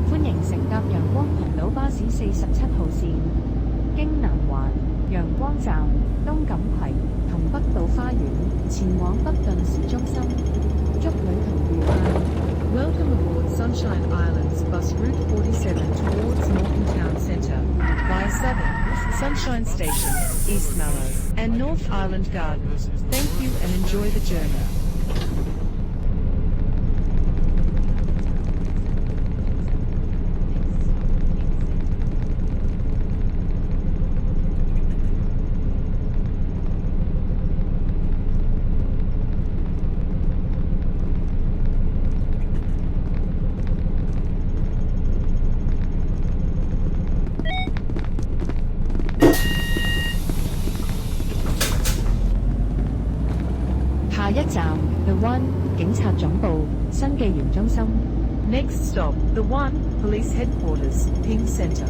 歡迎乘搭陽光頻道巴士47號線，經南環、陽光站、東錦葵同北道花園前往北頓市中心。祝旅途愉快。Welcome aboard Sunshine Islands bus route 47 towards Northern Town Centre via Southern, Sunshine Station, East Mallow, and North Island Gardens. Thank you and enjoy the journey. Next 下一站 The One 警察總部新紀元中心。Next stop, The One, Police Headquarters, Ping Centre.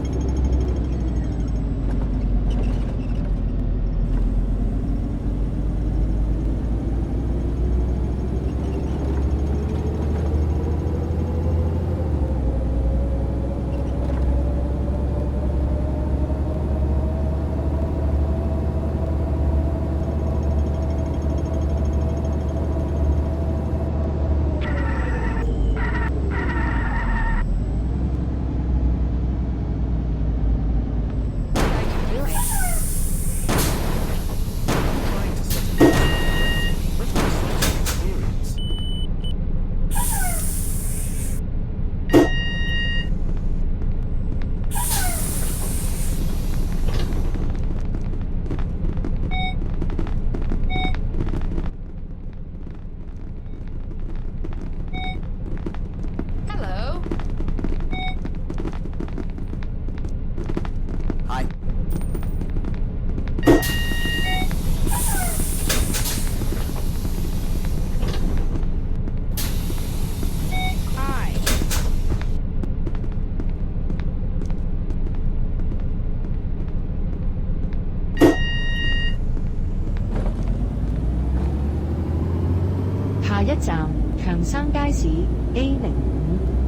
下一站長生街市 A05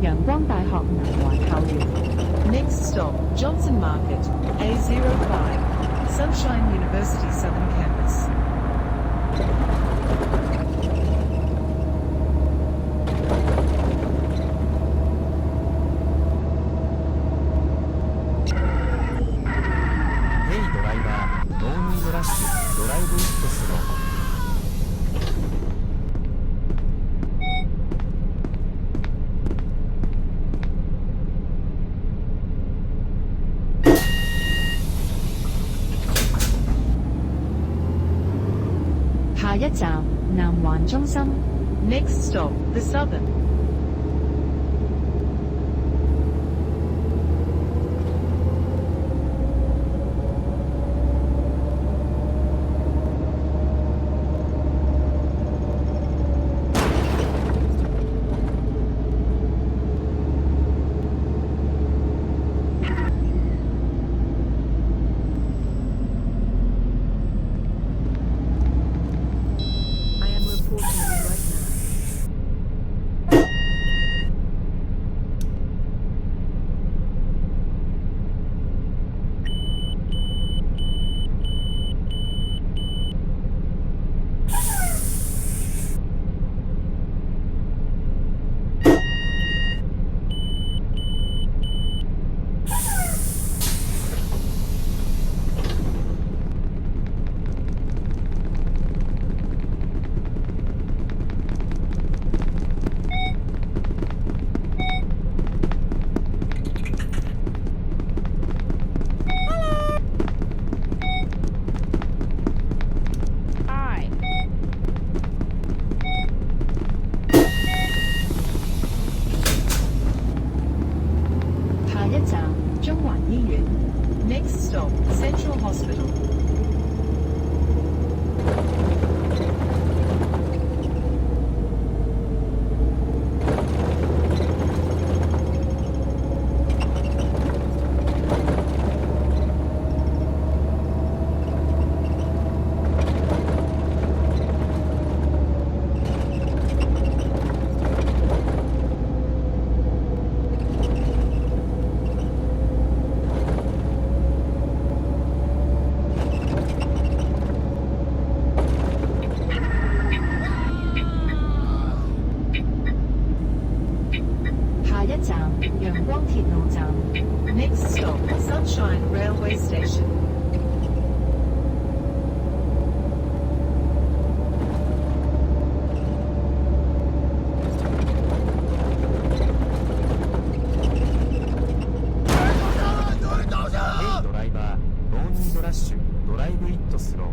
陽光大學南環校園。Next stop, Johnson Market, A05, Sunshine University Southern Campus. ヘイドライバー、ノーニードラッシュ、ドライブイットスロー。下一站南環中心。Next stop, The Southern. I am reporting you right now. Central Hospital. Next stop, Sunshine Railway Station. Hey ドライバー、ノーニードラッシュ、ドライブイットスロー。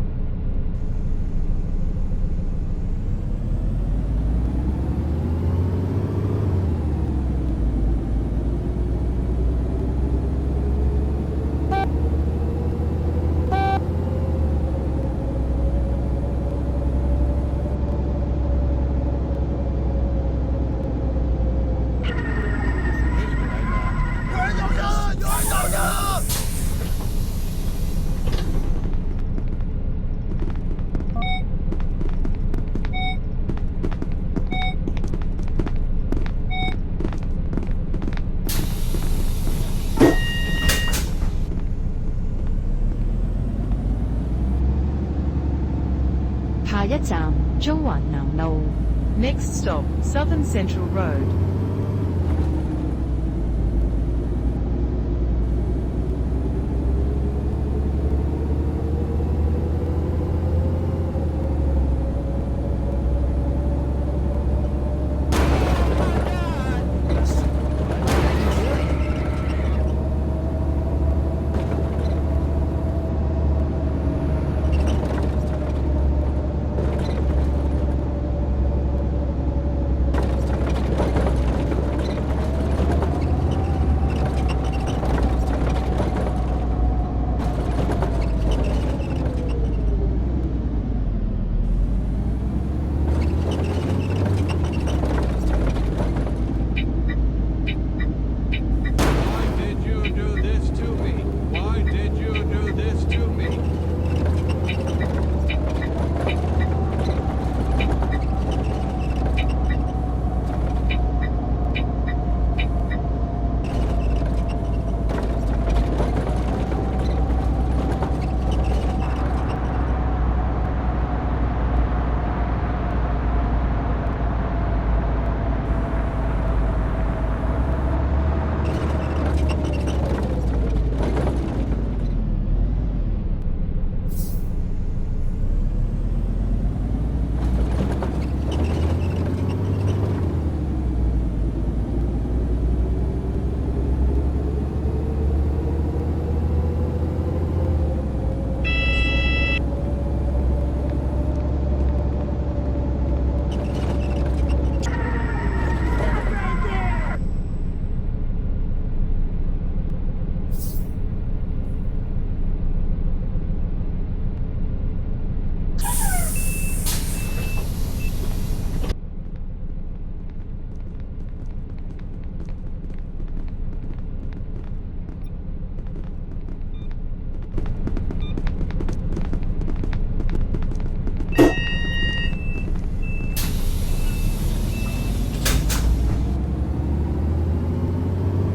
下一站中環南路。Next stop, Southern Central Road.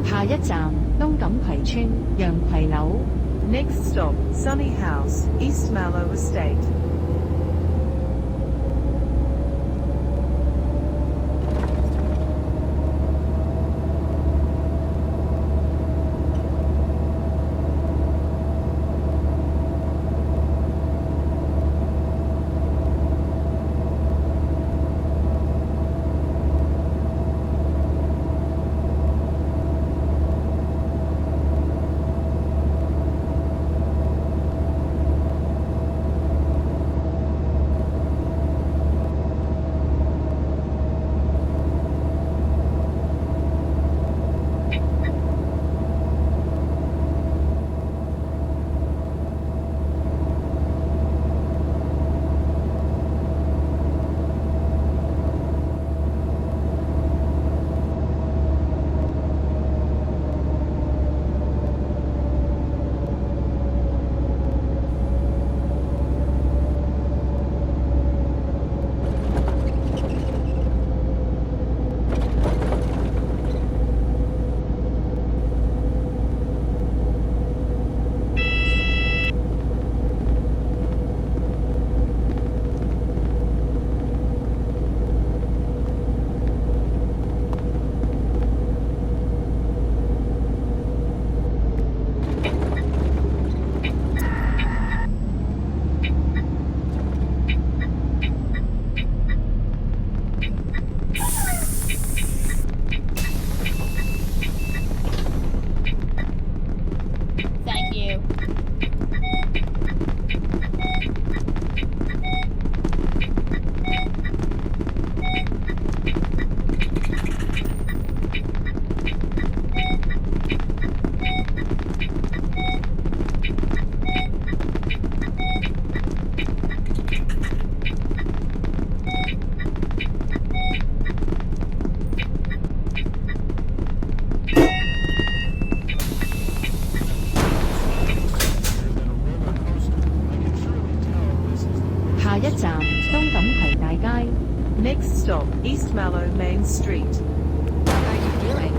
下一站東錦葵村洋葵樓。Next stop, Sunny House, East Mallow Estate. 一站東錦葵大街。 Next stop, East Mallow Main Street. What are you doing?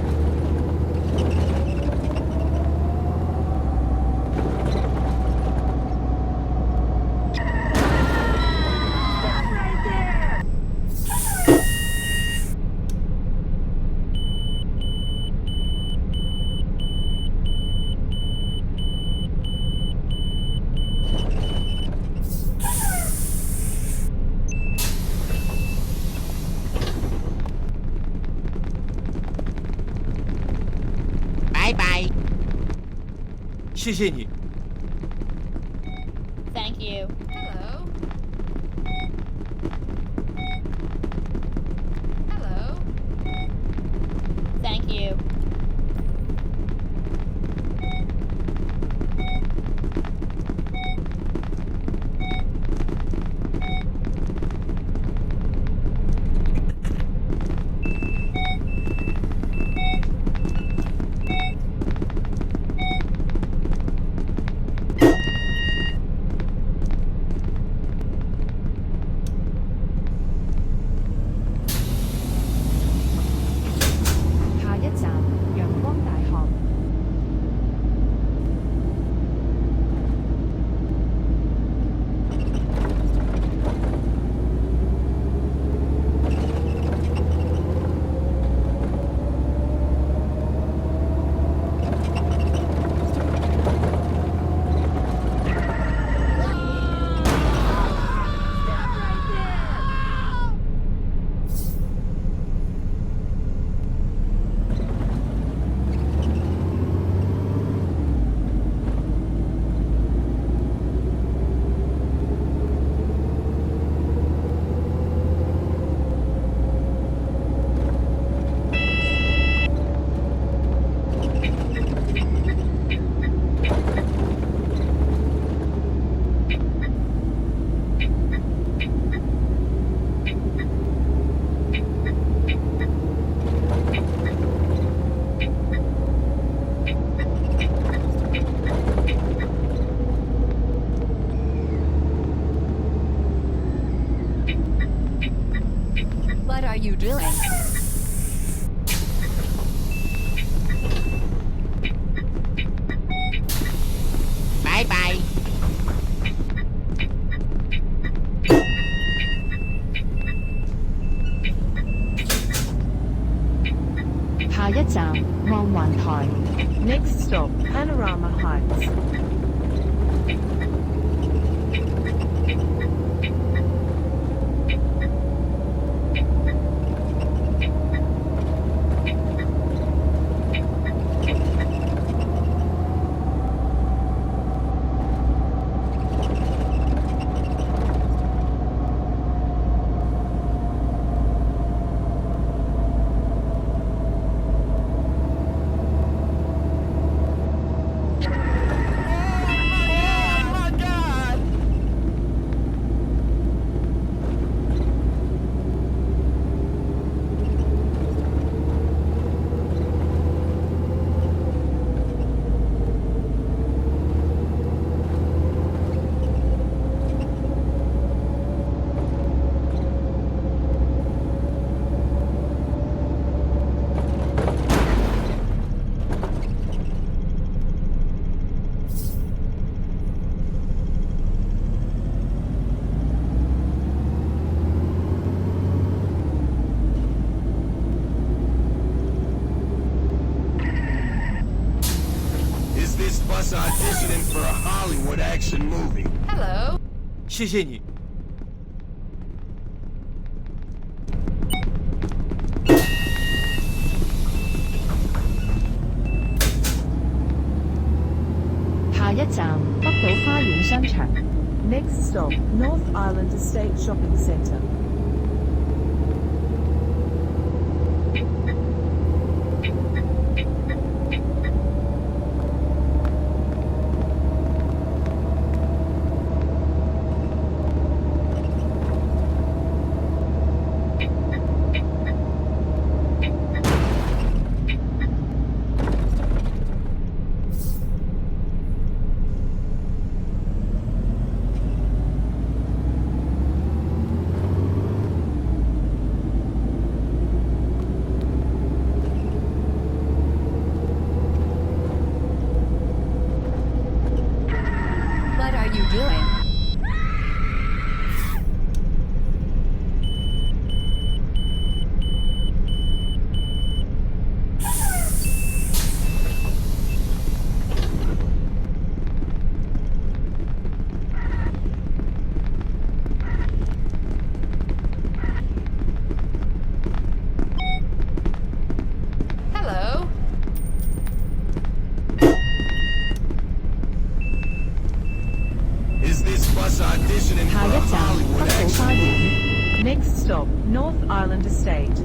Bye bye. 谢谢你。 Thank you. Hello. Hello. Thank you. What are you doing? Bye bye. 下一站望環台。 Next stop, Panorama Heights. Is this bus auditioning for a Hollywood action movie? Hello. 谢谢你。下一站北島花園商場。 Next stop, North Island Estate Shopping Centre. bus auditioning 下 for 一 a 站 Hollywood 北島 action 花 movie. 園。 Next stop, North Island Estate.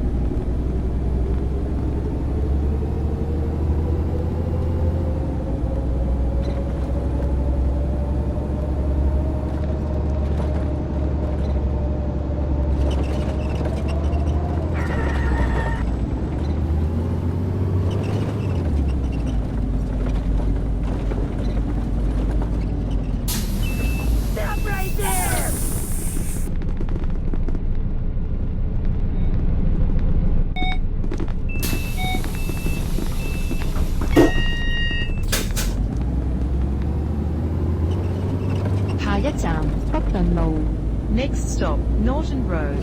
下一站北頓路。 Next stop, Norton Road.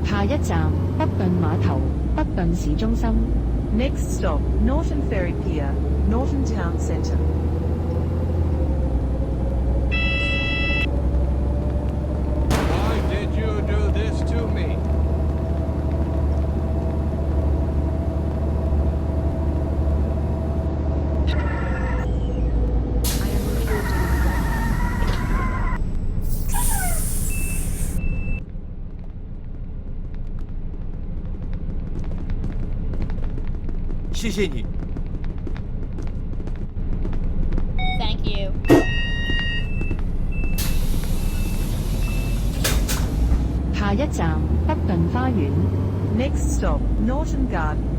下一站北頓碼頭，北頓市中心。 Next stop, Norton Ferry Pier, Norton Town Centre. Why did you do this to me? I am reporting. 谢谢你。 Thank you. 下一站北頓花園。 Next stop, Norton Garden.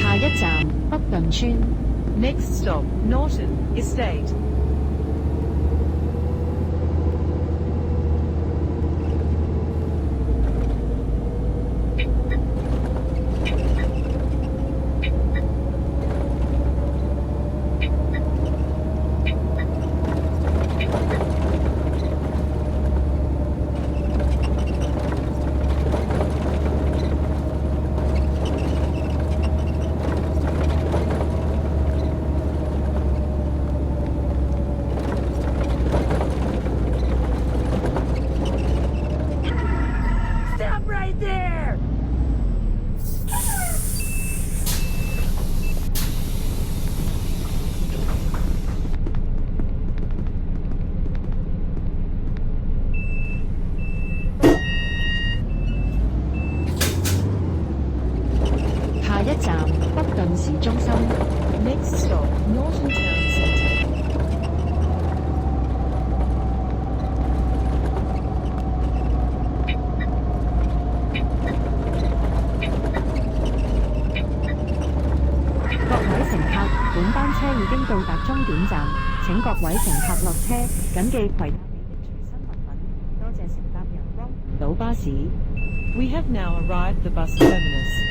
下一站北頓村。 Next stop, Norton Estate. 請各位乘客落車，謹記攜帶你的隨身物品。多謝乘搭陽光島巴士。 We have now arrived at the bus terminus.